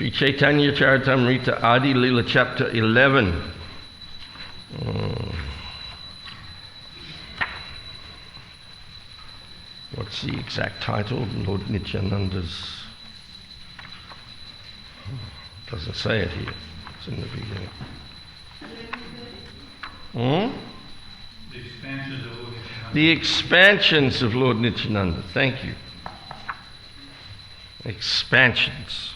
Sri Caitanya Caritamrita Adi-lila chapter 11. What's the exact title? Lord Nityananda's. Doesn't say it here. It's in the beginning. The expansions of Lord Nityananda. Thank you. Expansions.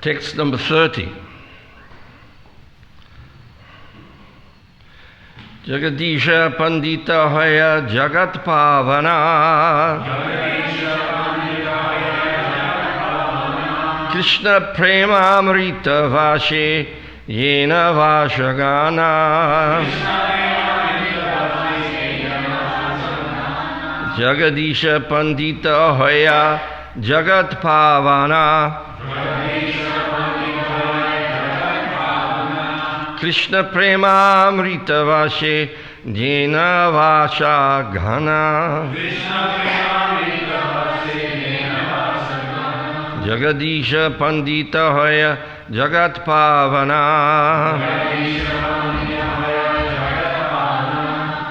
Text number 30. Jagadisha Pandita Haya Jagat Pavana Krishna Prema Amrita Vashe Yena Vashagana Jagadisha Pandita Haya Jagat Pavana Krishna Prema Amrita Vashe Jena Vasha Ghana Jagadisha Pandita Hoya Jagat Pavana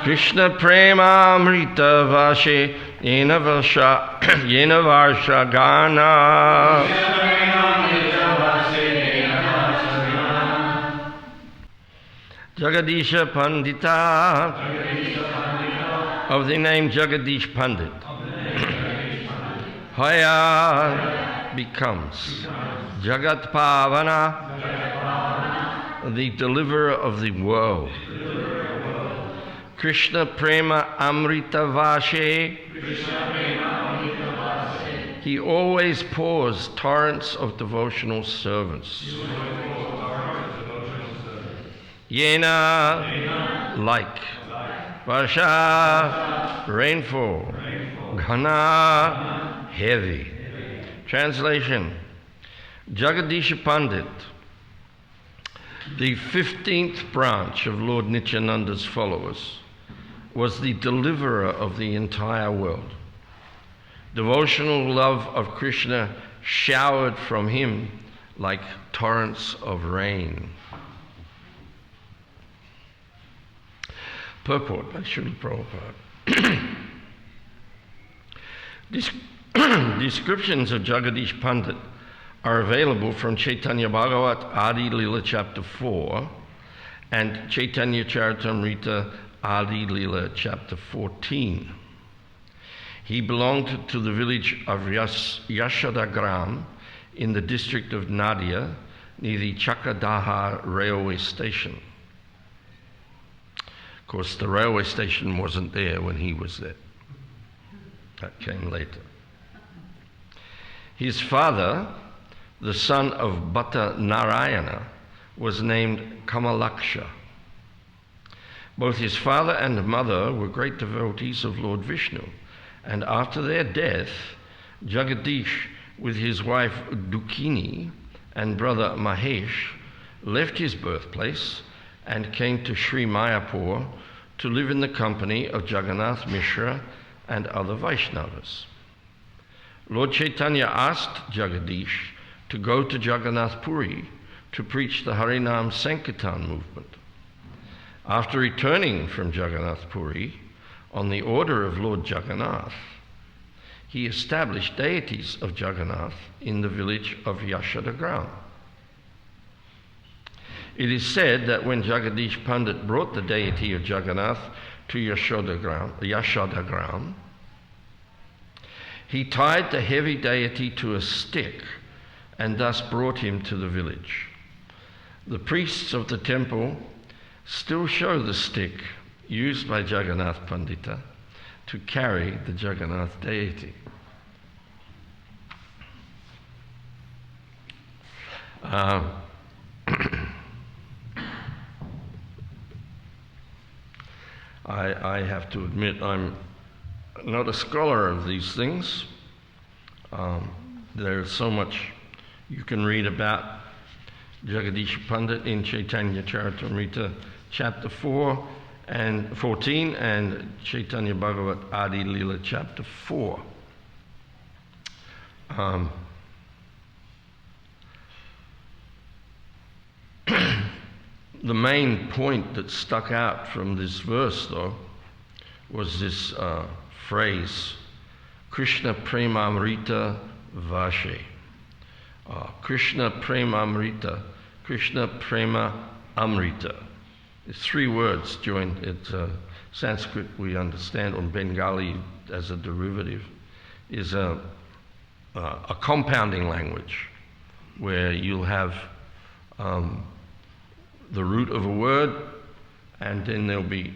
Krishna Prema Amrita Vashe Jena Vasha Ghana Jagadisha Pandita, of the name Jagadish Pandit. Haya becomes Jagat Pavana, the deliverer of the world. Krishna Prema Amrita Vashe, he always pours torrents of devotional service. Yena, like. Vasha, rainfall. Ghana, heavy. Translation. Jagadisha Pandit, the 15th branch of Lord Nityananda's followers, was the deliverer of the entire world. Devotional love of Krishna showered from him like torrents of rain. Purport by Srila Prabhupada. Descriptions of Jagadish Pandit are available from Chaitanya Bhagavata Adi-lila chapter 4 and Caitanya Caritamrita Adi-lila chapter 14. He belonged to the village of Yashodagram in the district of Nadia near the Chakadaha railway station. Of course, the railway station wasn't there when he was there. That came later. His father, the son of Bhatta Narayana, was named Kamalaksha. Both his father and mother were great devotees of Lord Vishnu, and after their death, Jagadish, with his wife Dukini and brother Mahesh, left his birthplace and came to Sri Mayapur to live in the company of Jagannath Mishra and other Vaishnavas. Lord Chaitanya asked Jagadish to go to Jagannath Puri to preach the Harinam Sankirtan movement. After returning from Jagannath Puri, on the order of Lord Jagannath, he established deities of Jagannath in the village of Yashodagram. It is said that when Jagadish Pandit brought the deity of Jagannath to Yashodagram, he tied the heavy deity to a stick and thus brought him to the village. The priests of the temple still show the stick used by Jagannath Pandita to carry the Jagannath deity. I have to admit I'm not a scholar of these things. There's so much you can read about Jagadish Pandit in Chaitanya Caritamrita chapter 4 and 14, and Caitanya Bhagavata Adi-lila chapter 4. The main point that stuck out from this verse, though, was this phrase, Krishna Premamrita Vashe. Krishna Premamrita, Krishna Prema Amrita. It's 3 words joined. It's Sanskrit we understand, or Bengali as a derivative, is a compounding language where you'll have the root of a word, and then there'll be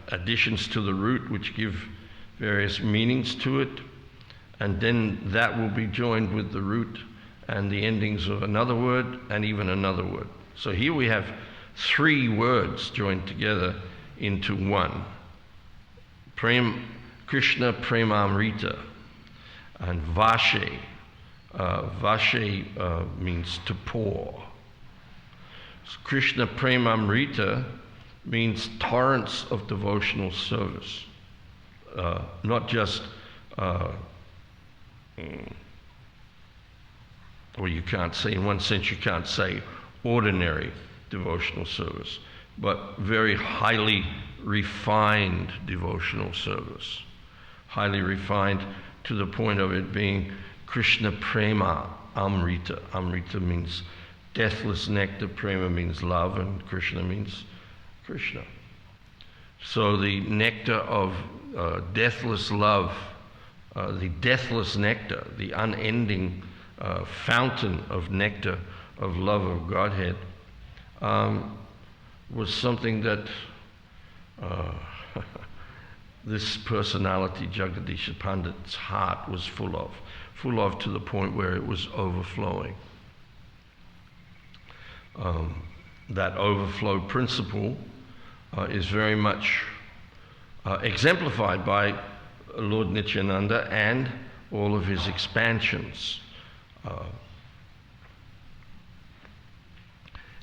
additions to the root which give various meanings to it, and then that will be joined with the root and the endings of another word and even another word. So here we have 3 words joined together into one. Krishna Premamrita and Vashe. Vashe means to pour. So Krishna Premamrita means torrents of devotional service. Not just, well, you can't say, in one sense you can't say ordinary devotional service, but very highly refined devotional service. Highly refined to the point of it being Krishna Prema Amrita. Amrita means deathless nectar, Prema means love, and Krishna means Krishna. So the nectar of deathless love, the deathless nectar, the unending fountain of nectar of love of Godhead, was something that this personality, Jagadish Pandit's heart was full of to the point where it was overflowing. That overflow principle is very much exemplified by Lord Nityananda and all of his expansions.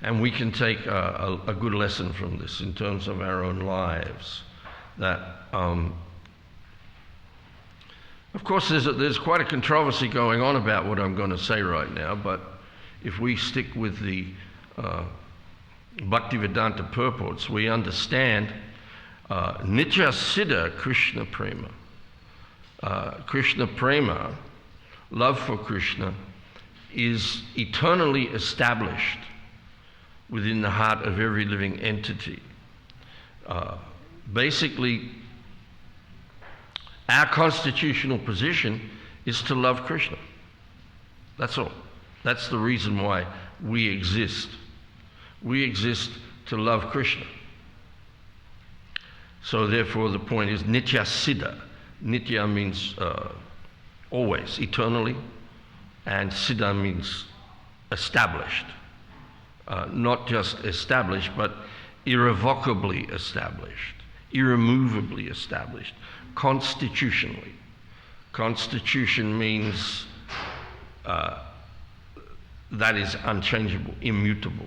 And we can take a good lesson from this in terms of our own lives. That, of course, there's quite a controversy going on about what I'm going to say right now, but if we stick with the Bhaktivedanta purports, we understand Nitya Siddha Krishna Prema. Krishna Prema, love for Krishna, is eternally established within the heart of every living entity. Basically, our constitutional position is to love Krishna. That's all. That's the reason why we exist. We exist to love Krishna. So therefore the point is Nitya Siddha. Nitya means always, eternally, and Siddha means established. Not just established, but irrevocably established, irremovably established, constitutionally. Constitution means that is unchangeable, immutable.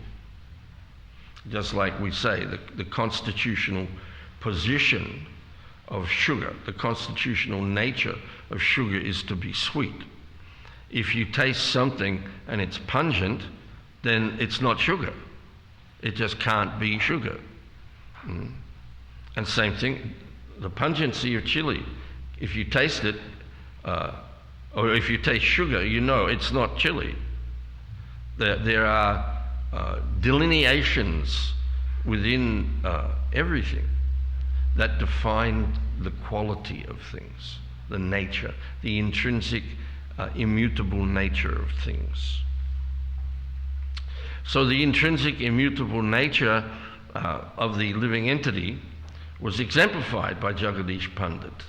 Just like we say, the constitutional position of sugar, the constitutional nature of sugar is to be sweet. If you taste something and it's pungent, then it's not sugar. It just can't be sugar. And same thing, the pungency of chili, if you taste it, or if you taste sugar, you know it's not chili. There are delineations within everything that define the quality of things, the nature, the intrinsic, immutable nature of things. So the intrinsic, immutable nature of the living entity was exemplified by Jagadish Pandit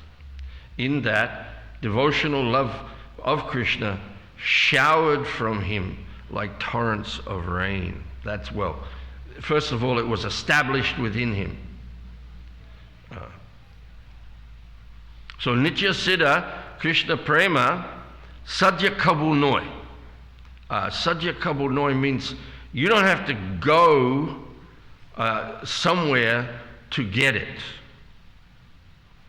in that devotional love of Krishna showered from him like torrents of rain. That's, well, first of all, it was established within him. So Nitya Siddha Krishna Prema Sadhya Kabul Noi. Sadhya Kabul Noi means you don't have to go somewhere to get it,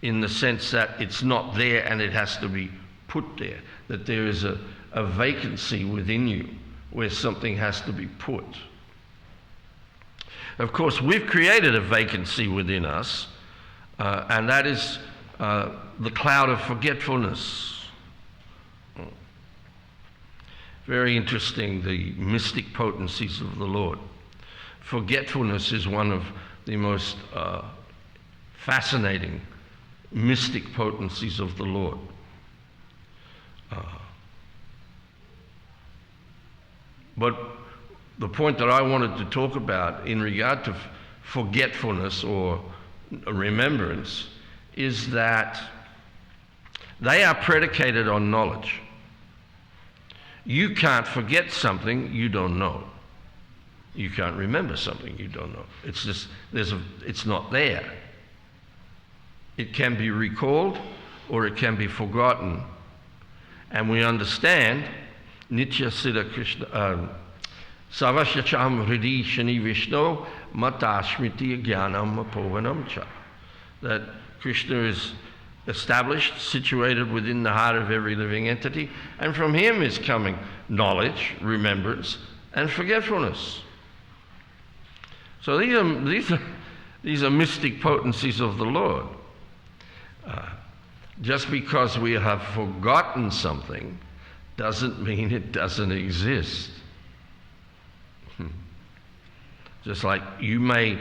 in the sense that it's not there and it has to be put there, that there is a vacancy within you where something has to be put. Of course, we've created a vacancy within us, and that is the cloud of forgetfulness. Very interesting, the mystic potencies of the Lord. Forgetfulness is one of the most fascinating mystic potencies of the Lord. But the point that I wanted to talk about in regard to forgetfulness or remembrance is that they are predicated on knowledge. You can't forget something you don't know. You can't remember something you don't know. It's just, it's not there. It can be recalled or it can be forgotten. And we understand Nitya Siddha Krishna, Savashacham Hridi Shani Vishnu Mata Smriti Jnanam Apovanam Cha. That Krishna is established, situated within the heart of every living entity, and from him is coming knowledge, remembrance, and forgetfulness. So these are mystic potencies of the Lord. Just because we have forgotten something doesn't mean it doesn't exist. Just like you may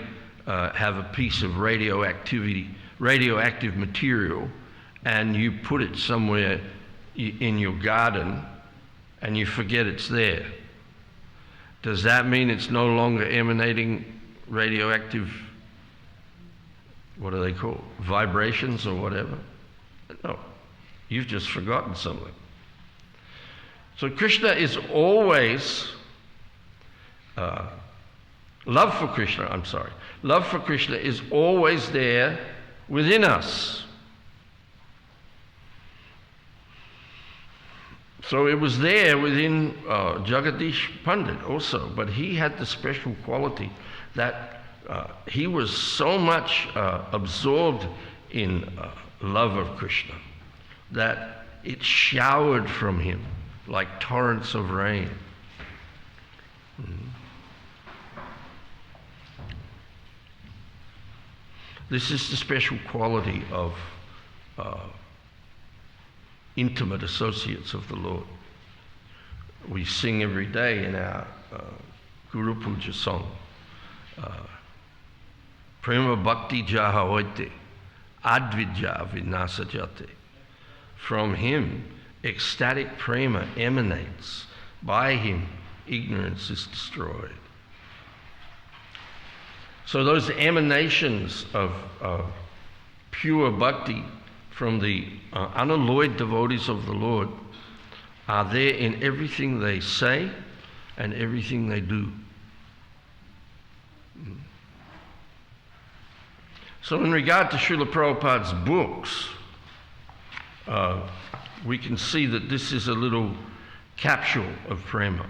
have a piece of radioactive material, and you put it somewhere in your garden and you forget it's there. Does that mean it's no longer emanating radioactive, what are they called, vibrations or whatever? No, you've just forgotten something. So Krishna is always, love for Krishna is always there within us. So it was there within Jagadish Pandit also, but he had the special quality that he was so much absorbed in love of Krishna that it showered from him like torrents of rain. This is the special quality of intimate associates of the Lord. We sing every day in our Guru Puja song, Prema Bhakti Jaha Hoite, Advidya Vinasa Jate. From him, ecstatic prema emanates. By him, ignorance is destroyed. So those emanations of pure bhakti from the unalloyed devotees of the Lord are there in everything they say and everything they do. So in regard to Srila Prabhupada's books, we can see that this is a little capsule of prema.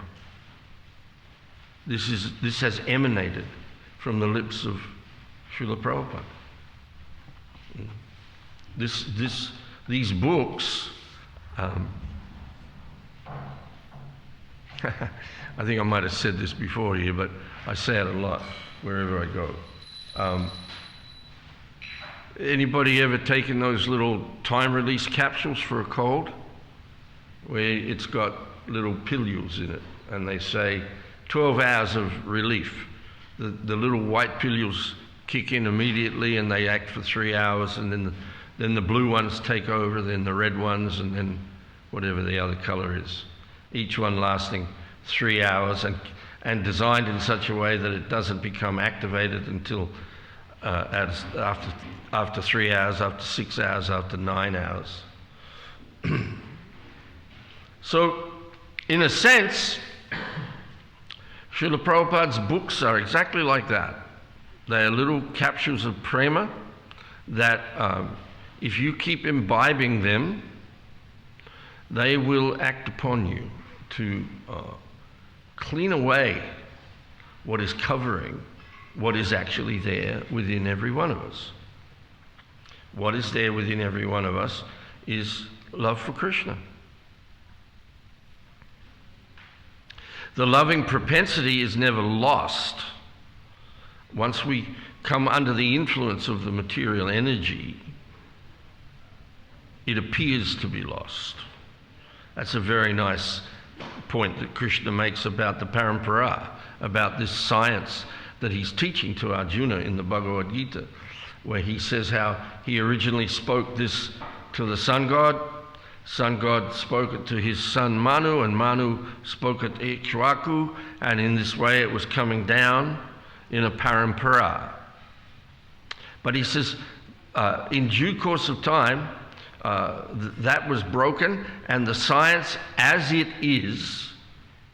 This has emanated from the lips of Srila Prabhupada. These books, I think I might have said this before here, but I say it a lot wherever I go. Anybody ever taken those little time-release capsules for a cold? Where it's got little pilules in it, and they say 12 hours of relief. The little white pilules kick in immediately and they act for 3 hours, and then the blue ones take over, then the red ones, and then whatever the other color is. Each one lasting 3 hours and designed in such a way that it doesn't become activated until after 3 hours, after 6 hours, after 9 hours. So, in a sense, Srila Prabhupada's books are exactly like that. They are little capsules of prema that if you keep imbibing them, they will act upon you to clean away what is covering what is actually there within every one of us. What is there within every one of us is love for Krishna. The loving propensity is never lost. Once we come under the influence of the material energy, it appears to be lost. That's a very nice point that Krishna makes about the parampara, about this science that he's teaching to Arjuna in the Bhagavad Gita, where he says how he originally spoke this to the sun god spoke it to his son Manu, and Manu spoke it to Ikshvaku, and in this way it was coming down in a parampara. But he says, in due course of time, that was broken, and the science as it is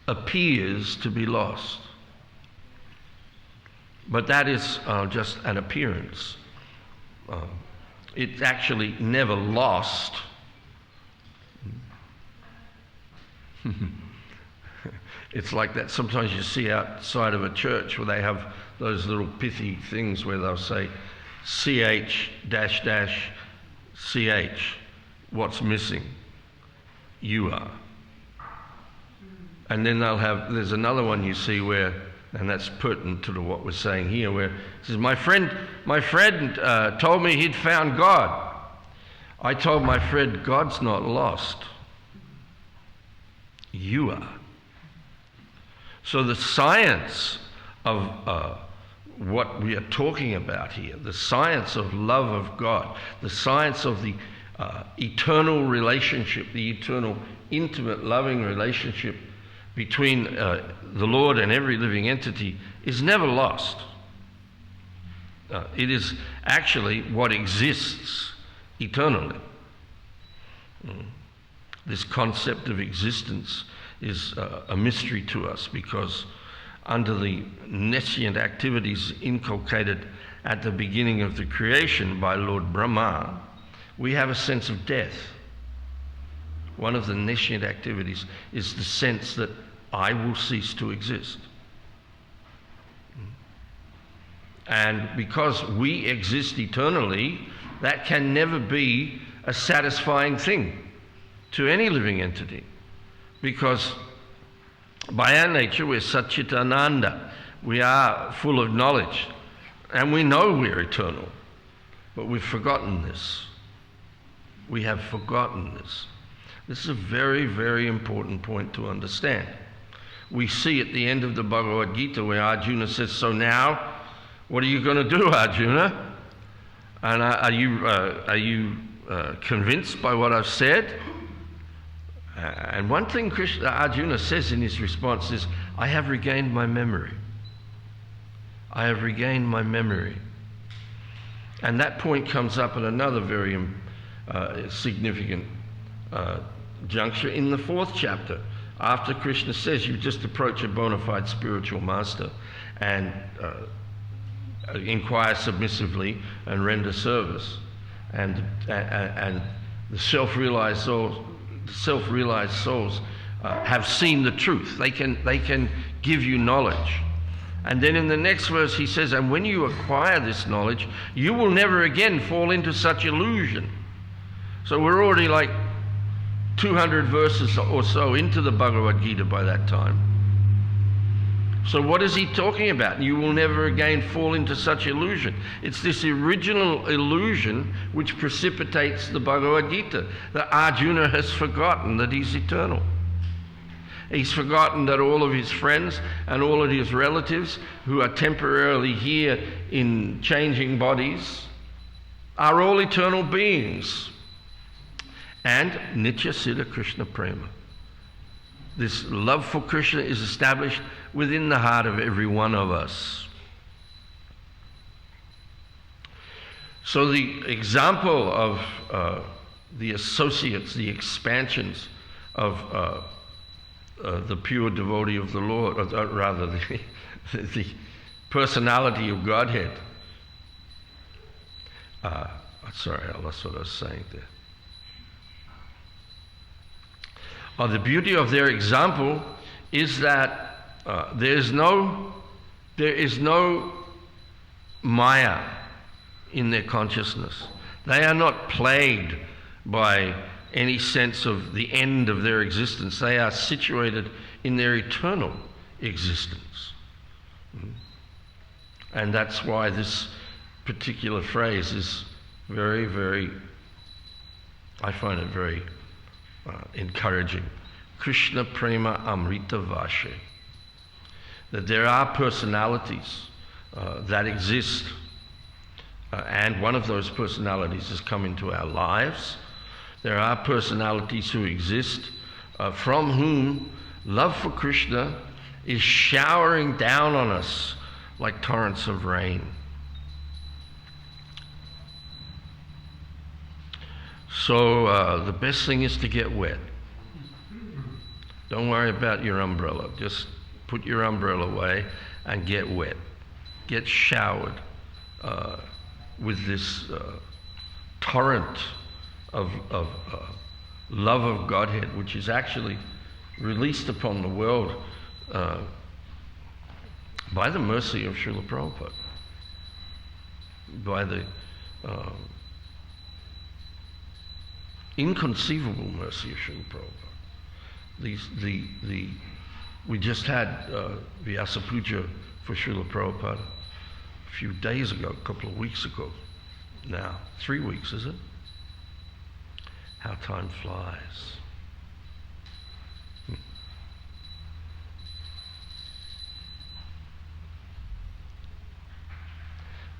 appears to be lost. But that is just an appearance. It's actually never lost. It's like that. Sometimes you see outside of a church where they have those little pithy things where they'll say CH -- CH. What's missing? You are. And then there's another one you see where, and that's pertinent to what we're saying here, where it says, my friend told me he'd found God. I told my friend, God's not lost. You are. So the science of what we are talking about here, the science of love of God, the science of the eternal relationship, the eternal intimate loving relationship between the Lord and every living entity is never lost. It is actually what exists eternally. This concept of existence is a mystery to us because under the nescient activities inculcated at the beginning of the creation by Lord Brahma, we have a sense of death. One of the nescient activities is the sense that I will cease to exist. And because we exist eternally, that can never be a satisfying thing to any living entity. Because by our nature, we're Satchitananda. We are full of knowledge. And we know we're eternal. But we've forgotten this. We have forgotten this. This is a very, very important point to understand. We see at the end of the Bhagavad Gita where Arjuna says, so now, what are you going to do, Arjuna? And are you convinced by what I've said? And one thing Arjuna says in his response is, I have regained my memory. I have regained my memory. And that point comes up at another very significant juncture in the 4th chapter. After Krishna says, you just approach a bona fide spiritual master and inquire submissively and render service. And the self-realized souls have seen the truth. They can give you knowledge. And then in the next verse he says, and when you acquire this knowledge, you will never again fall into such illusion. So we're already like 200 verses or so into the Bhagavad Gita by that time. So what is he talking about? You will never again fall into such illusion. It's this original illusion which precipitates the Bhagavad Gita, that Arjuna has forgotten that he's eternal. He's forgotten that all of his friends and all of his relatives who are temporarily here in changing bodies are all eternal beings. And Nitya Siddha Krishna Prema. This love for Krishna is established within the heart of every one of us. So the example of the associates, the expansions of the pure devotee of the Lord, or rather the personality of Godhead. Sorry, I lost what I was saying there. The beauty of their example is that there is no Maya in their consciousness. They are not plagued by any sense of the end of their existence. They are situated in their eternal existence. And that's why this particular phrase is very, very, I find it very encouraging. Krishna Prema Amrita Vashe. That there are personalities that exist, and one of those personalities has come into our lives. There are personalities who exist from whom love for Krishna is showering down on us like torrents of rain. So the best thing is to get wet. Don't worry about your umbrella. Just put your umbrella away and get wet. Get showered with this torrent of love of Godhead, which is actually released upon the world by the mercy of Srila Prabhupada, by the inconceivable mercy of Srila Prabhupada. We just had Vyasa Puja for Srila Prabhupada a few days ago, a couple of weeks ago now. 3 weeks, is it? How time flies.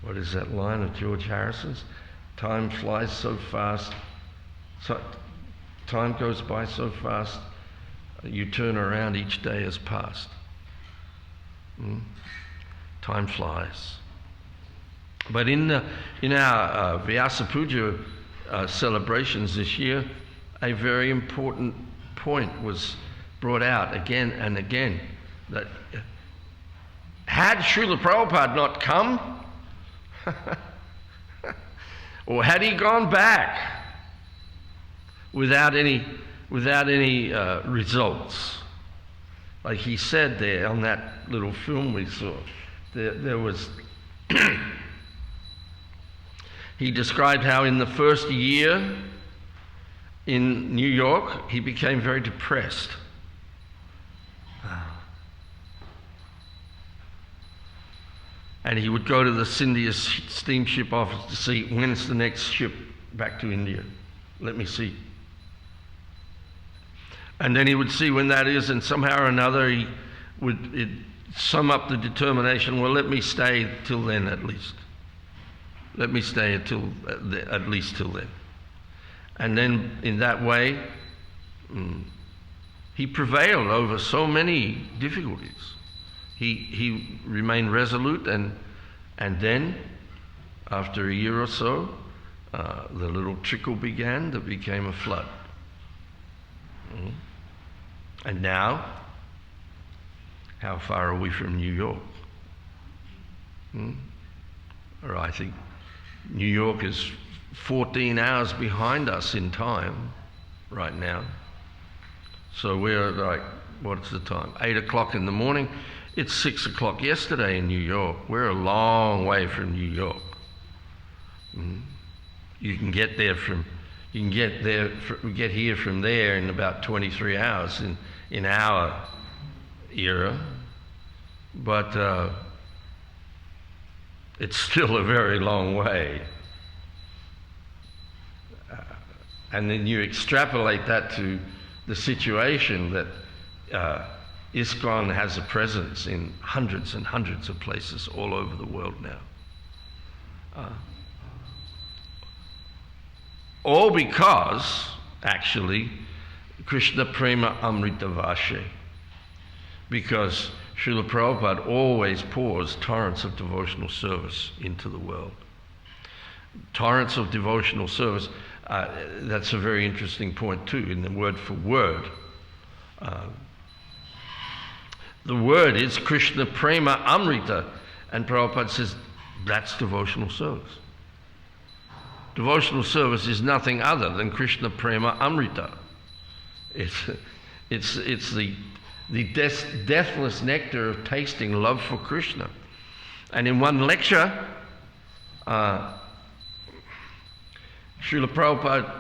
What is that line of George Harrison's? Time flies so fast, time goes by so fast, you turn around, each day has passed. Time flies. But in our Vyasa Puja celebrations this year, a very important point was brought out again and again, that had Srila Prabhupada not come, or had he gone back without any results, like he said there on that little film we saw, there was he described how in the first year in New York he became very depressed. And he would go to the Scindia steamship office to see when's the next ship back to India. Let me see. And then he would see when that is, and somehow or another he would sum up the determination, well, let me stay till then at least. Let me stay until at least till then. And then in that way, he prevailed over so many difficulties. He remained resolute, and then after a year or so, the little trickle began that became a flood. And now, how far are we from New York? Or I think New York is 14 hours behind us in time right now. So we're like, what's the time? 8 o'clock in the morning. It's 6 o'clock yesterday in New York. We're a long way from New York. You can get there get here from there in about 23 hours in our era, but it's still a very long way. And then you extrapolate that to the situation that ISKCON has a presence in hundreds and hundreds of places all over the world now. All because, actually, Krishna Prema Amrita Vashe. Because Srila Prabhupada always pours torrents of devotional service into the world. Torrents of devotional service, that's a very interesting point too, in the word for word. The word is Krishna Prema Amrita, and Prabhupada says that's devotional service. Devotional service is nothing other than Krishna Prema Amrita. It's the deathless nectar of tasting love for Krishna. And in one lecture, Srila Prabhupada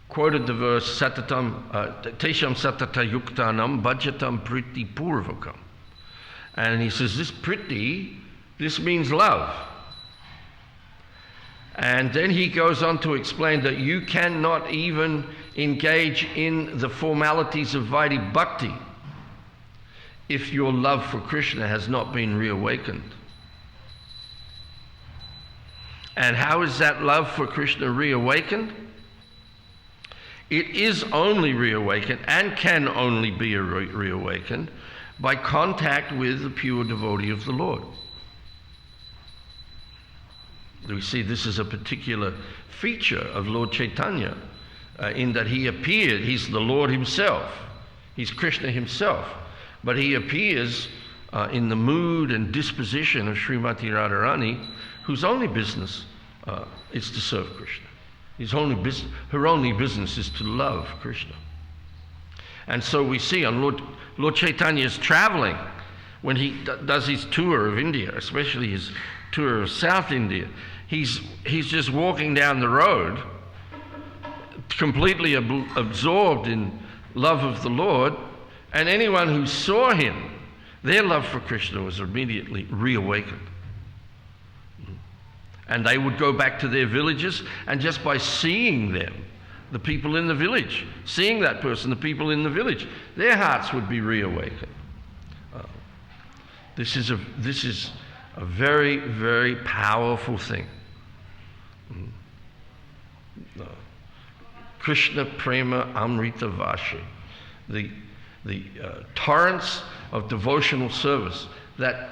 quoted the verse Satatam Tesham Satata Yuktanam Bhajatam Priti Purvakam. And he says this priti, this means love. And then he goes on to explain that you cannot even engage in the formalities of Vaidhi Bhakti if your love for Krishna has not been reawakened. And how is that love for Krishna reawakened? It is only reawakened and can only be reawakened by contact with the pure devotee of the Lord. We see this is a particular feature of Lord Caitanya, in that he appeared, he's the Lord himself, he's Krishna himself, but he appears in the mood and disposition of Srimati Radharani, whose only business is to serve Krishna. Her only business is to love Krishna. And so we see on Lord Chaitanya's traveling, when he does his tour of India, especially his tour of South India, he's just walking down the road, completely absorbed in love of the Lord, and anyone who saw him, their love for Krishna was immediately reawakened. And they would go back to their villages, and just by seeing them, the people in the village, seeing that person, the people in the village, their hearts would be reawakened. This is a very, very powerful thing. Krishna Prema Amrita Vashi, the torrents of devotional service that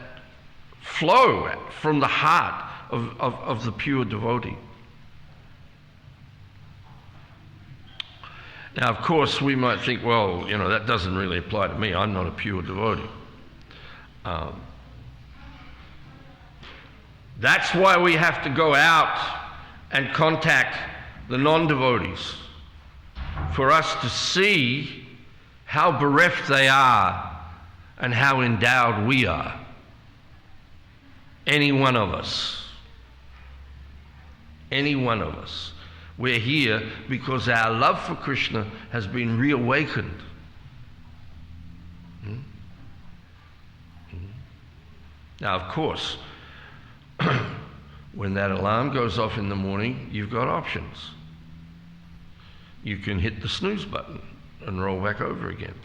flow from the heart of the pure devotee. Now, of course, we might think, well, that doesn't really apply to me. I'm not a pure devotee. That's why we have to go out and contact the non-devotees, for us to see how bereft they are and how endowed we are. Any one of us. Any one of us. We're here because our love for Krishna has been reawakened. Now, of course, when that alarm goes off in the morning, you've got options. You can hit the snooze button and roll back over again.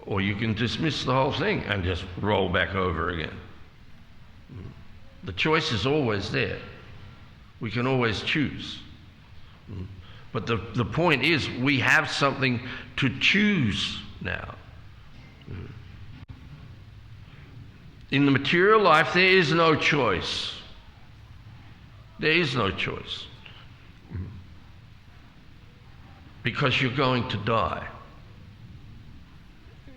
Or you can dismiss the whole thing and just roll back over again. The choice is always there. We can always choose. But the point is, we have something to choose now. In the material life, there is no choice. There is no choice. Because you're going to die.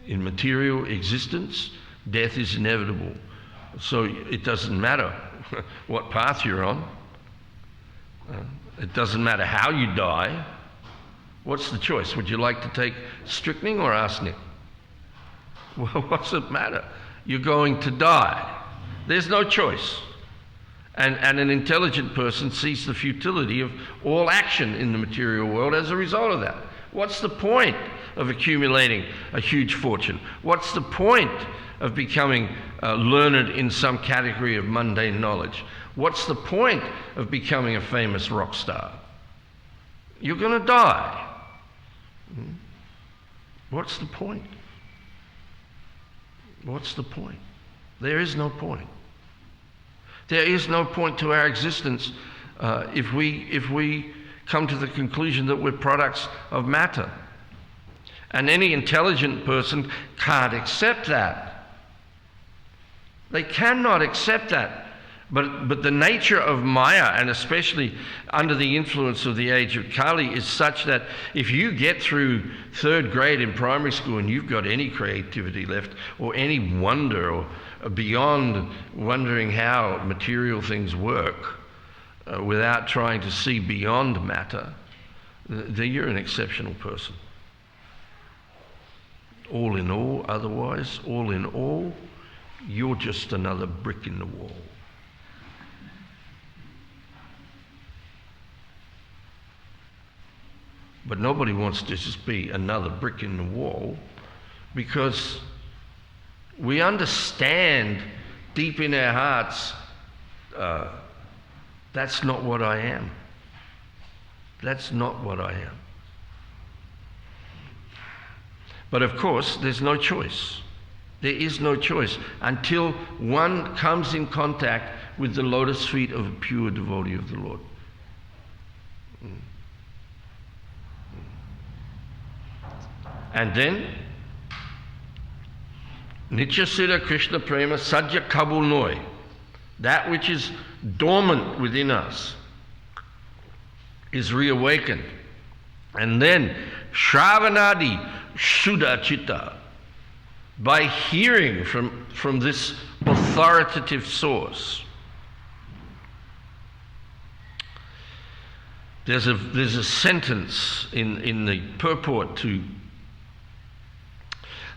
In material existence, death is inevitable. So it doesn't matter what path you're on. It doesn't matter how you die. What's the choice? Would you like to take strychnine or arsenic? Well, what's it matter? You're going to die. There's no choice. And an intelligent person sees the futility of all action in the material world as a result of that. What's the point of accumulating a huge fortune? What's the point of becoming learned in some category of mundane knowledge? What's the point of becoming a famous rock star? You're going to die. What's the point? What's the point? There is no point. There is no point to our existence if we come to the conclusion that we're products of matter. And any intelligent person can't accept that. They cannot accept that. But the nature of Maya, and especially under the influence of the age of Kali, is such that if you get through 3rd grade in primary school and you've got any creativity left, or any wonder, or beyond wondering how material things work, without trying to see beyond matter, then you're an exceptional person. All in all, otherwise, all in all, you're just another brick in the wall. But nobody wants to just be another brick in the wall, because we understand deep in our hearts, that's not what I am. That's not what I am. But of course, there's no choice. There is no choice until one comes in contact with the lotus feet of a pure devotee of the Lord. And then, Nityasira Krishna Prema Sajja Kabul Noi, that which is dormant within us is reawakened. And then, Shravanadi Shuddha Chitta, by hearing from this authoritative source. There's a sentence in the purport to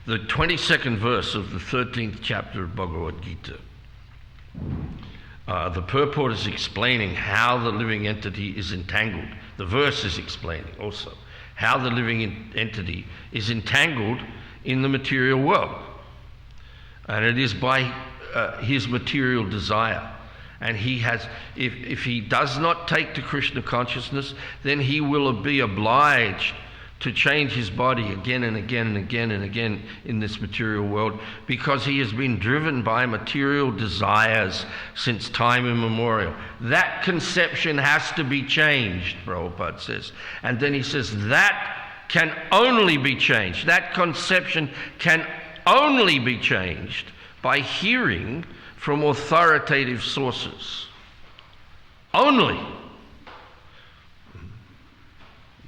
the 22nd verse of the 13th chapter of Bhagavad Gita. The purport is explaining how the living entity is entangled. The verse is explaining also how the living entity is entangled in the material world. And it is by his material desire. And he has, if he does not take to Krishna consciousness, then he will be obliged to change his body again and again and again and again in this material world, because he has been driven by material desires since time immemorial. That conception has to be changed, Prabhupada says. And then he says that can only be changed. That conception can only be changed by hearing from authoritative sources. Only.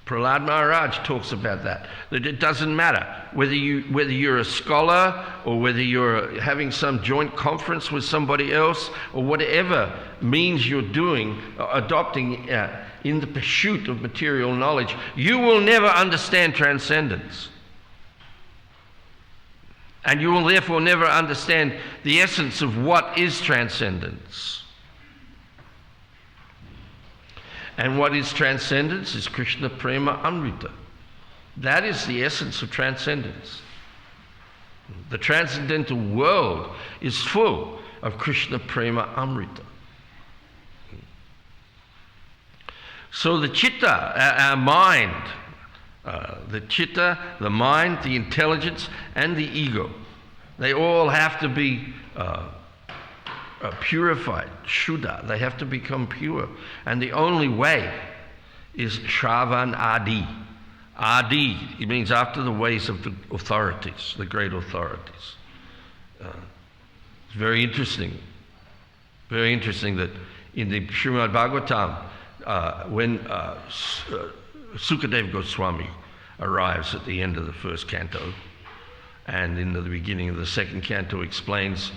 Prahlad Maharaj talks about that it doesn't matter whether you're a scholar or whether you're having some joint conference with somebody else or whatever means you're doing, adopting in the pursuit of material knowledge, you will never understand transcendence. And you will therefore never understand the essence of what is transcendence. And what is transcendence is Krishna Prema Amrita. That is the essence of transcendence. The transcendental world is full of Krishna Prema Amrita. So the chitta, our mind, the chitta, the mind, the intelligence, and the ego, they all have to be purified, Shuddha. They have to become pure. And the only way is Shravan Adi. Adi, it means after the ways of the authorities, the great authorities. It's very interesting that in the Srimad Bhagavatam, when Sukadeva Goswami arrives at the end of the first canto, and in the beginning of the second canto explains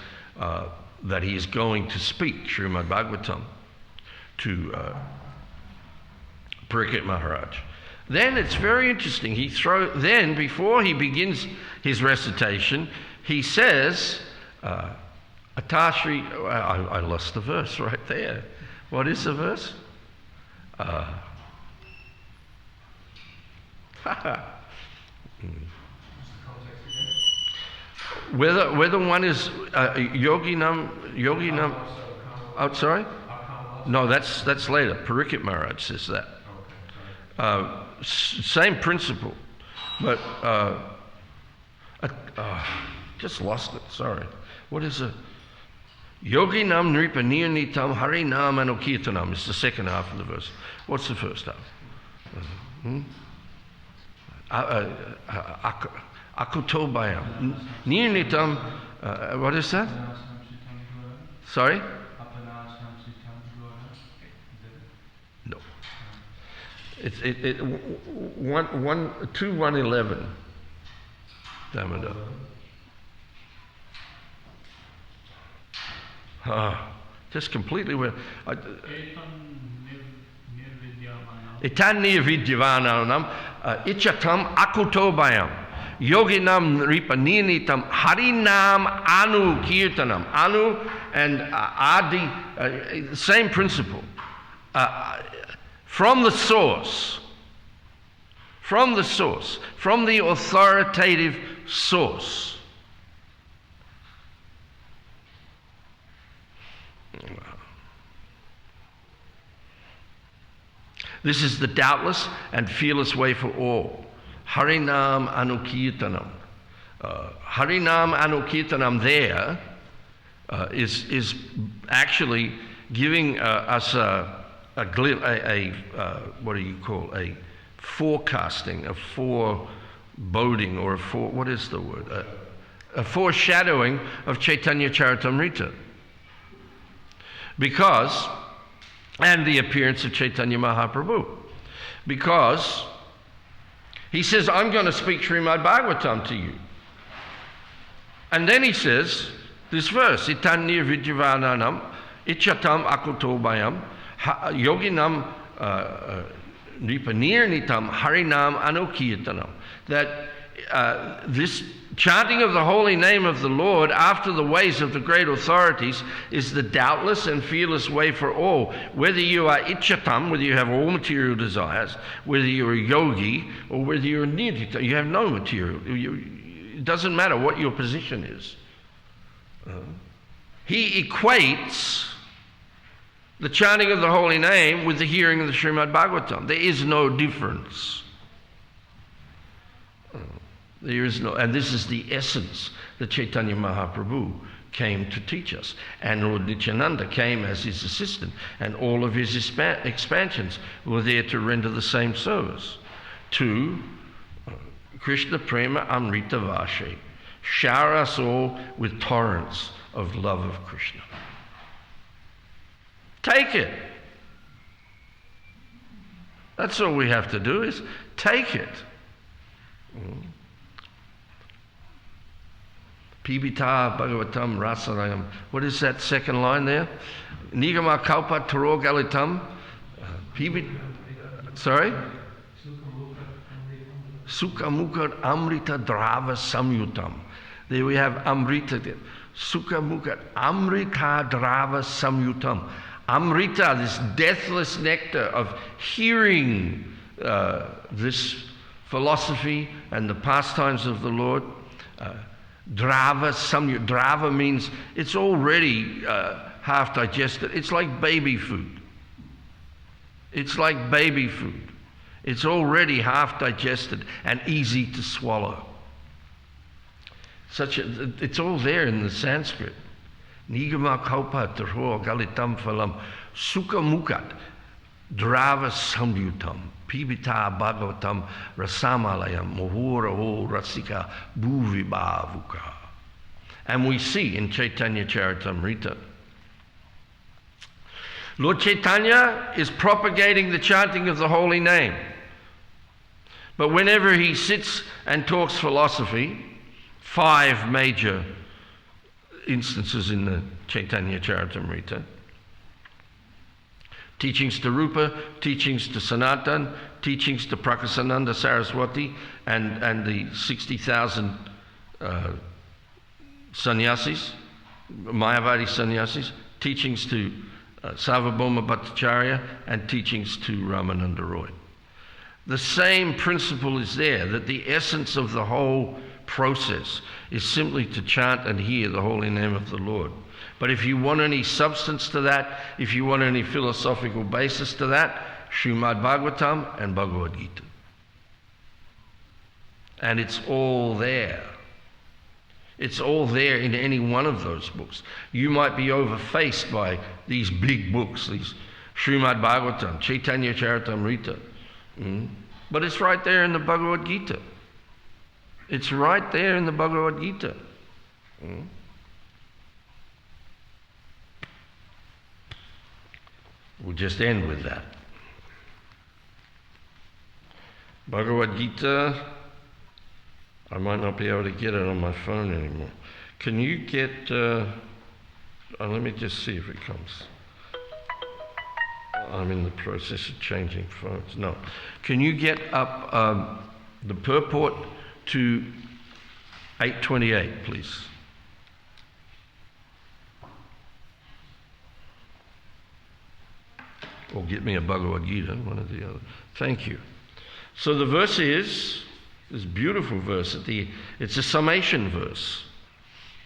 that he is going to speak Srimad Bhagavatam to Parikshit Maharaj. Then it's very interesting. Then before he begins his recitation, he says, Atashri, I lost the verse right there. What is the verse? Whether one is yoginam, oh, sorry? No, that's later. Parikshit Maharaj says that. Same principle, but just lost it. Sorry. What is it? Yoginam nripa niyanitam harinam anokirtanam is the second half of the verse. What's the first half? Akutobayam. Nirnitam, what is that? Sorry? No. It's 2:111. Damodar. Just completely went. Itan nirvidyavanam ichatam akutobayam. Yoginam ripaninitam harinam anu kirtanam. Anu and adi, same principle. From the source, from the source, from the authoritative source. This is the doubtless and fearless way for all. Harinam Anukirtanam. Harinam Anukirtanam there is actually giving us a what do you call, a forecasting, a foreboding, or what is the word? A foreshadowing of Caitanya Charitamrita. Because, and the appearance of Caitanya Mahaprabhu. Because he says, I'm going to speak Srimad Bhagavatam to you. And then he says, this verse, Itanya Vidyavananam, Ichatam Akutobayam, Yoginam Nipanirnitam, Harinam Anukirtanam. That this chanting of the holy name of the Lord after the ways of the great authorities is the doubtless and fearless way for all. Whether you are Ichatam, whether you have all material desires, whether you're a yogi, or whether you're a nirtita, you have no material. It doesn't matter what your position is. He equates the chanting of the holy name with the hearing of the Srimad Bhagavatam. There is no difference. There is no, and this is the essence that Caitanya Mahaprabhu came to teach us. And Lord Nityananda came as his assistant, and all of his expansions were there to render the same service. To Krishna Prema Amrita Vashe, shower us all with torrents of love of Krishna. Take it. That's all we have to do, is take it. Pibita Bhagavatam Rasanayam. What is that second line there? Nigama Kalpa Taro Galitam. Sorry? Sukhamukha Amrita Drava Samyutam. There we have Amrita. Sukhamukha Amrita Drava Samyutam. Amrita, this deathless nectar of hearing this philosophy and the pastimes of the Lord. Drava Samyutam. Drava means it's already half digested. It's like baby food. It's like baby food. It's already half digested and easy to swallow. It's all there in the Sanskrit. Nigama kalpa tarho galitam phalam sukha mukat drava samyutam pibita bhagavatam rasamalayam mohuraho rasika bhuvibavuka. And we see in Caitanya Charitamrita, Lord Caitanya is propagating the chanting of the holy name. But whenever he sits and talks philosophy, 5 major instances in the Caitanya Charitamrita, teachings to Rupa, teachings to Sanatan, teachings to Prakasananda Saraswati, and the 60,000 sannyasis, Mayavadi sannyasis, teachings to Sarvabhauma Bhattacharya, and teachings to Ramananda Roy. The same principle is there, that the essence of the whole process is simply to chant and hear the holy name of the Lord. But if you want any substance to that, if you want any philosophical basis to that, Srimad Bhagavatam and Bhagavad Gita. And it's all there. It's all there in any one of those books. You might be overfaced by these big books, these Srimad Bhagavatam, Caitanya Charitamrita. But it's right there in the Bhagavad Gita. It's right there in the Bhagavad Gita. We'll just end with that. Bhagavad Gita, I might not be able to get it on my phone anymore. Can you get, let me just see if it comes. I'm in the process of changing phones. No. Can you get up the purport to 828, please? Or get me a Bhagavad Gita, one or the other. Thank you. So the verse is, this beautiful verse, it's a summation verse.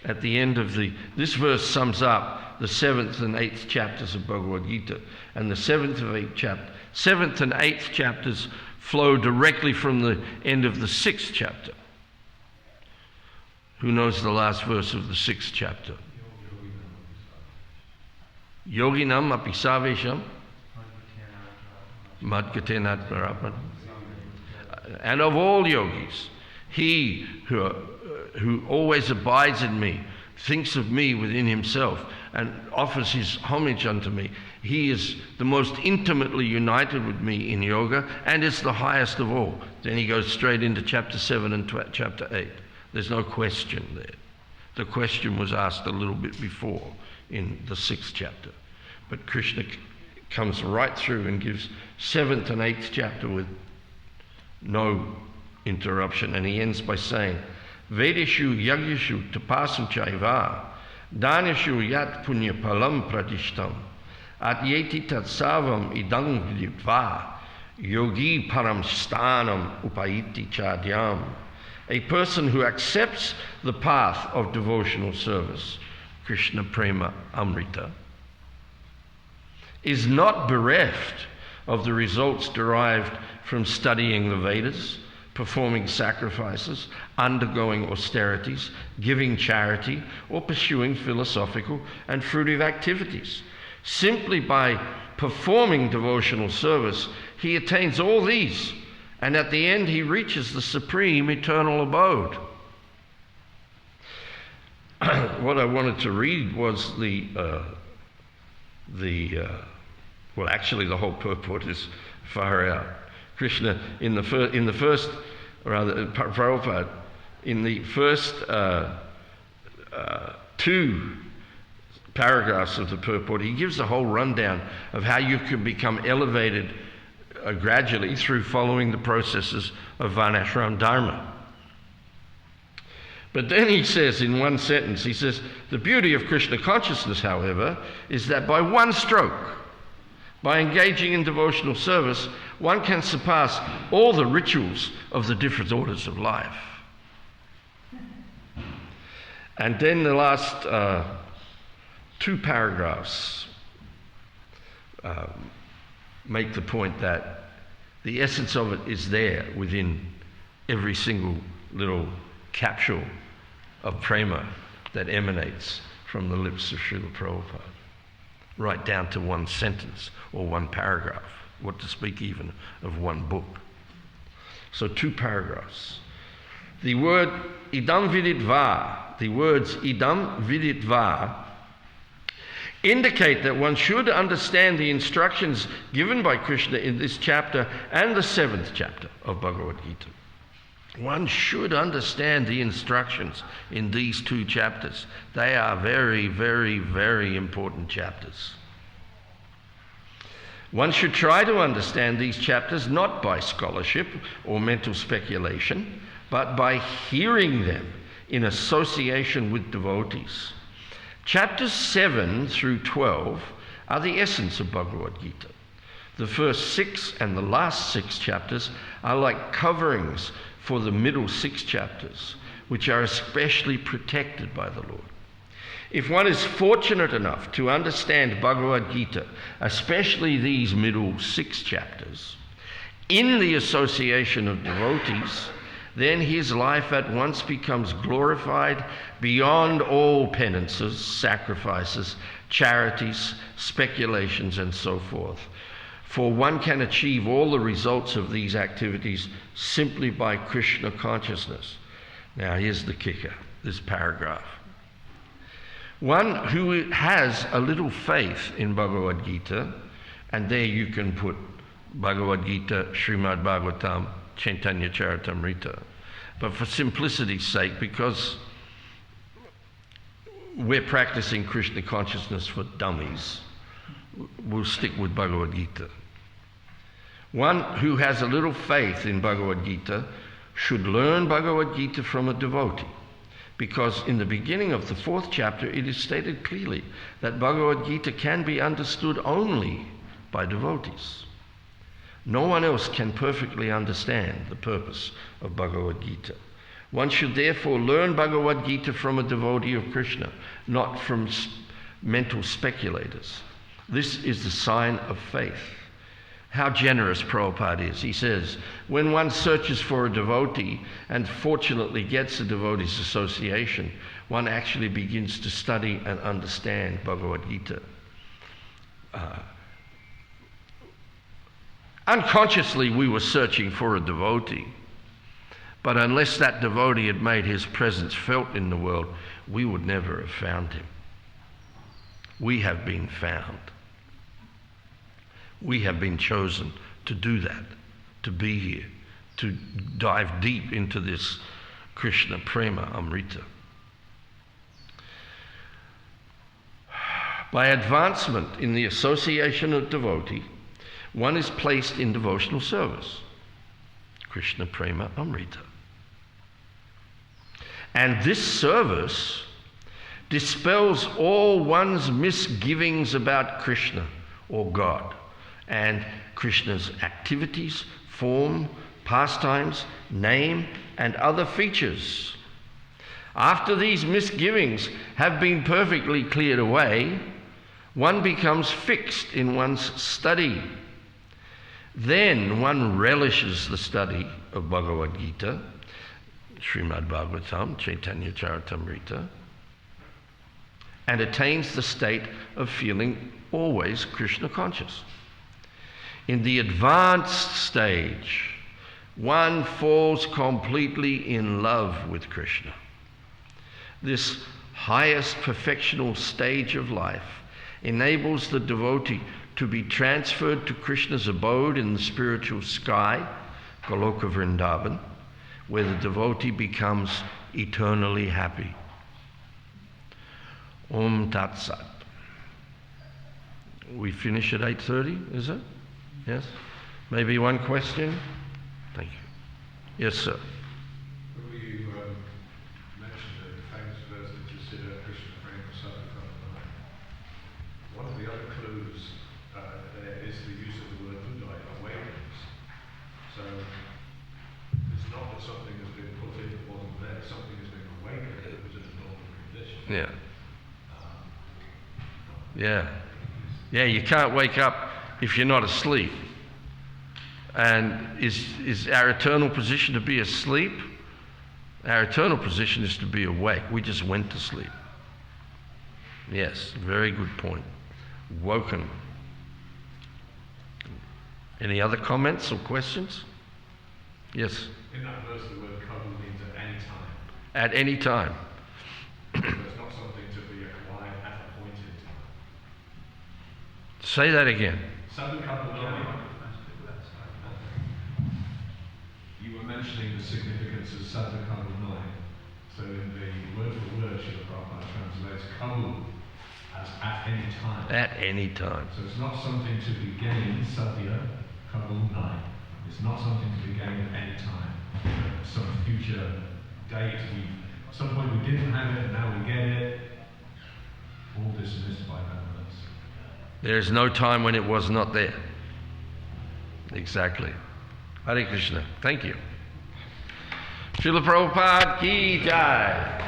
At the end of this verse sums up the 7th and 8th chapters of Bhagavad Gita. And the 7th and 8th chapters flow directly from the end of the 6th chapter. Who knows the last verse of the 6th chapter? Yoginam api savesham madgatenat parapan. And of all yogis, he who always abides in me, thinks of me within himself, and offers his homage unto me, he is the most intimately united with me in yoga, and is the highest of all. Then he goes straight into chapter 7 and chapter 8. There's no question there. The question was asked a little bit before in the 6th chapter. But Krishna comes right through and gives 7th and 8th chapter with no interruption. And he ends by saying, Vedeshu yagyashu tapasu chaiva danashu yat punya palam pratishtam atyeti tat savam idang viditva yogi param stanam upayiti chadyam. A person who accepts the path of devotional service, Krishna Prema Amrita, is not bereft of the results derived from studying the Vedas, performing sacrifices, undergoing austerities, giving charity, or pursuing philosophical and fruitive activities. Simply by performing devotional service, he attains all these, and at the end he reaches the supreme eternal abode. What I wanted to read was well, actually the whole purport is far out. Krishna, in the first, Prabhupada, in the first 2 paragraphs of the purport, he gives a whole rundown of how you can become elevated gradually through following the processes of Varnashram Dharma. But then he says in one sentence, he says, the beauty of Krishna consciousness, however, is that by one stroke, by engaging in devotional service, one can surpass all the rituals of the different orders of life. And then the last 2 paragraphs make the point that the essence of it is there within every single little capsule of prema that emanates from the lips of Srila Prabhupada, right down to one sentence or one paragraph, what to speak even of one book. So 2 paragraphs. The word idam viditva, the words idam viditva, indicate that one should understand the instructions given by Krishna in this chapter and the 7th chapter of Bhagavad Gita. One should understand the instructions in these 2 chapters. They are very, very, very important chapters. One should try to understand these chapters not by scholarship or mental speculation, but by hearing them in association with devotees. Chapters 7 through 12 are the essence of Bhagavad Gita. The first 6 and the last 6 chapters are like coverings for the middle 6 chapters, which are especially protected by the Lord. If one is fortunate enough to understand Bhagavad Gita, especially these middle 6 chapters, in the association of devotees, then his life at once becomes glorified beyond all penances, sacrifices, charities, speculations, and so forth. For one can achieve all the results of these activities simply by Krishna consciousness. Now here's the kicker, this paragraph. One who has a little faith in Bhagavad Gita, and there you can put Bhagavad Gita, Srimad Bhagavatam, Caitanya Caritamrita. But for simplicity's sake, because we're practicing Krishna consciousness for dummies, we'll stick with Bhagavad Gita. One who has a little faith in Bhagavad Gita should learn Bhagavad Gita from a devotee, because in the beginning of the 4th chapter it is stated clearly that Bhagavad Gita can be understood only by devotees. No one else can perfectly understand the purpose of Bhagavad Gita. One should therefore learn Bhagavad Gita from a devotee of Krishna, not from mental speculators. This is the sign of faith. How generous Prabhupada is. He says, when one searches for a devotee and fortunately gets a devotee's association, one actually begins to study and understand Bhagavad Gita. Unconsciously, we were searching for a devotee, but unless that devotee had made his presence felt in the world, we would never have found him. We have been found. We have been chosen to do that, to be here, to dive deep into this Krishna Prema Amrita. By advancement in the association of devotee, one is placed in devotional service. Krishna Prema Amrita. And this service dispels all one's misgivings about Krishna or God and Krishna's activities, form, pastimes, name, and other features. After these misgivings have been perfectly cleared away, one becomes fixed in one's study. Then one relishes the study of Bhagavad Gita, Srimad Bhagavatam, Caitanya Caritamrita, and attains the state of feeling always Krishna conscious. In the advanced stage, one falls completely in love with Krishna. This highest perfectional stage of life enables the devotee to be transferred to Krishna's abode in the spiritual sky, Goloka Vrindavan, where the devotee becomes eternally happy. Om Tat Sat. We finish at 8:30, is it? Yes? Maybe one question? Thank you. Yes, sir. You mentioned the famous verse that you said, Krishna Prema Sadhukam. One of the other clues there is the use of the word Buddha, awakenings. So it's not that something has been put in that wasn't there, something has been awakened that was in a normal condition. Yeah. Yeah, you can't wake up if you're not asleep. And is our eternal position to be asleep? Our eternal position is to be awake. We just went to sleep. Yes, very good point. Woken. Any other comments or questions? Yes? In that verse, the word kabul means at any time. At any time. So it's not something to be acquired at a point in time. Say that again. Sadhu Kabul. You were mentioning the significance of Sadhu Kabul 9. So in the word for word, Srila Prabhupada translates kabul as at any time. At any time. So it's not something to be gained, Sadhya Kabul 9. It's not something to be gained at any time. Some future date, at some point we didn't have it, and now we get it. All dismissed by that verse. There is no time when it was not there. Exactly. Hare Krishna. Thank you. Srila Prabhupada ki jai.